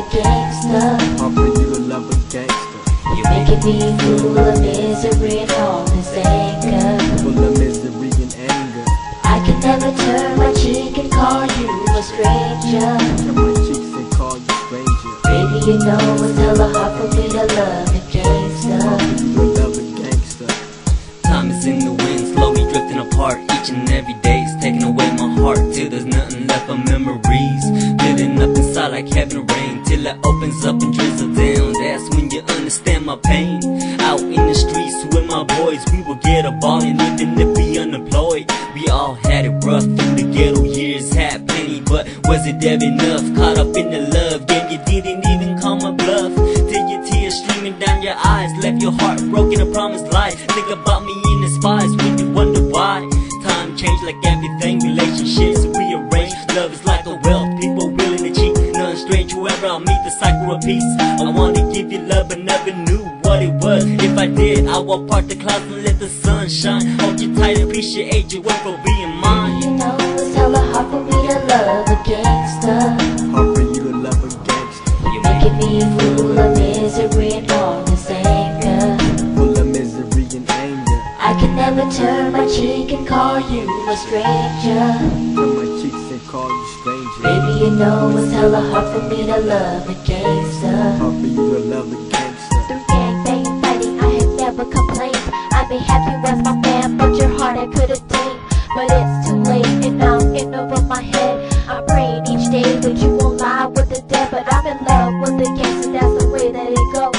a gangster. Hard for you to love a gangster. You're making me full of misery and all this anger. Full of misery and anger. I can never turn my cheek and call you a stranger. Turn my cheeks and call you stranger. Baby, you know it's hella hard for me to love a gangster. Hard for you to love a gangster. Time is in the wind, slowly drifting apart. Each and every day is taking away my heart, till there's nothing left but memories. Building up inside like heaven rain, till it opens up and drizzles down. That's when you understand my pain. Out in the streets with my boys, we will get a ball, and even if we unemployed, we all had it rough in the ghetto years, had plenty, but was it ever enough? Caught up in the love game, you didn't even call my bluff, till your tears streaming down your eyes, left your heart broken, a promised life. Think about me in the spies when you wonder why. Time changed like everything, relationships rearranged. Love is like a wealth, people willing to cheat. None strange, whoever I meet, the cycle repeats. I wanna give you love but never knew what it was. If I did, I would part the clouds and let the sun shine. Hold you tight, appreciate your work for being mine. You know it's hella hard for me to love a gangster. Hard for you to love a gangster. You're making me full of misery and all this anger. Full of misery and anger. I can never turn my cheek and call you a stranger. Turn my cheeks and call you stranger. Baby, you know it's hella hard for me to love a gangster. Hard for you to love a gangster. Through gangbang fighting, I had never complained. I may have you as my man, but your heart I could attain. But it's too late, and now I'm in over my head. I'm praying each day that you won't lie with the dead, but I'm in love with the gangster, that's the way that it goes.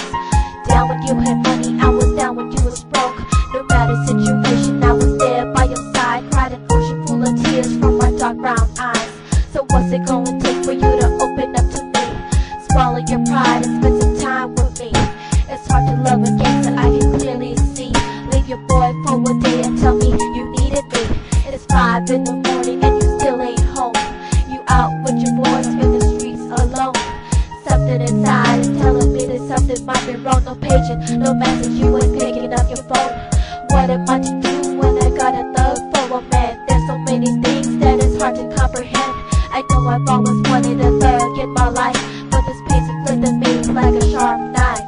Down when you had money, I was down when you was broke. No matter situation, I was there by your side. Cried an ocean full of tears from my dark brown eyes. So what's it gonna take for you to open up to me? Swallow your pride and spend some time with me. It's hard to love a gangster, I can clearly see. Leave your boy for a day and tell me you needed me. It's 5 in the morning and you still ain't home. You out with your boys in the streets alone. Something inside is telling me that something might be wrong. No paging, no message, you ain't picking up your phone. What am I to do when I got a thug for a man? There's so many things that it's hard to comprehend. I know I've always wanted a thug in my life, but this pain's inflicting me like a sharp knife.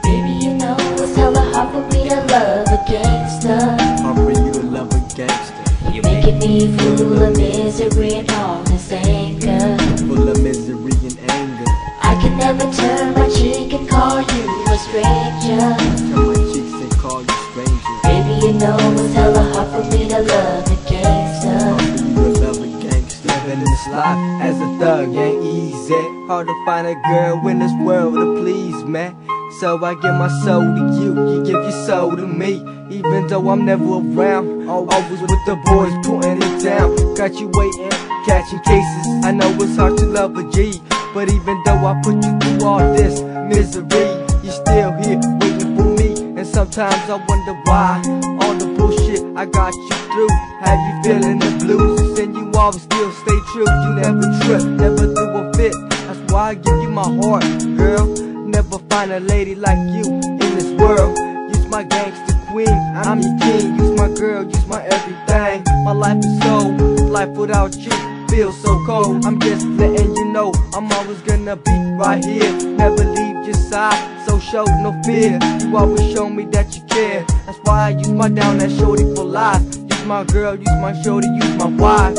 Baby, you know it's hella hard for me to love a gangster. Hard for you to love a gangster. You're making me full of misery and all this anger. Full of misery and anger. I can never turn my cheek and call you a stranger. Turn my cheeks and call you stranger. Baby, you know it's hella hard for me to love a gangster. Hard for you to love a gangster. Living this life as a thug ain't easy. Hard to find a girl in this world to please, man. So I give my soul to you, you give your soul to me. Even though I'm never around, always with the boys putting it down. Got you waiting, catching cases. I know it's hard to love a G, but even though I put you through all this misery, you still here waiting for me. And sometimes I wonder why all the bullshit I got you through have you feeling the blues. And you always still stay true, you never trip, never do a fit. That's why I give you my heart, girl. Never find a lady like you in this world. Use my gangster queen, I'm your king. Use my girl, use my everything. My life is so, life without you feels so cold. I'm just letting you know I'm always gonna be right here, never leave your side. So show no fear, you always show me that you care. That's why I use my down that shorty for life. Use my girl, use my shorty, use my wife.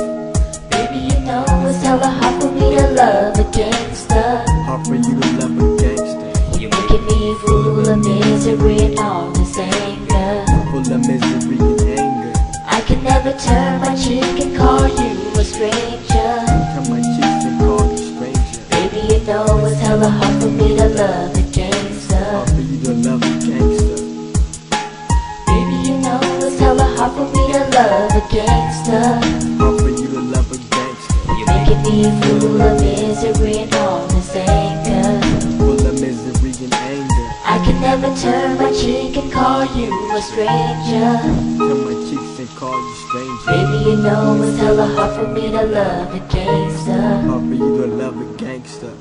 Baby, you know it's hella hard for me to love a gangster. Hard for you to love a gangster. You're making me full of misery and all this anger. Full of misery and anger. I can never turn my cheek and call you a stranger. Turn my cheeks and call you stranger. Baby, you know it's hella hard for me to love a gangster. Hard for you to love a gangster. Baby, you know it's hella hard for me to love a gangster. Hard for you to love a gangster. You're making me full of misery and all this anger. Full of misery and anger. I can never turn my cheek and call you a stranger. Turn my cheeks and call you stranger. Baby, you know it's hella hard for me to love a gangster. Hard for you to love a gangster.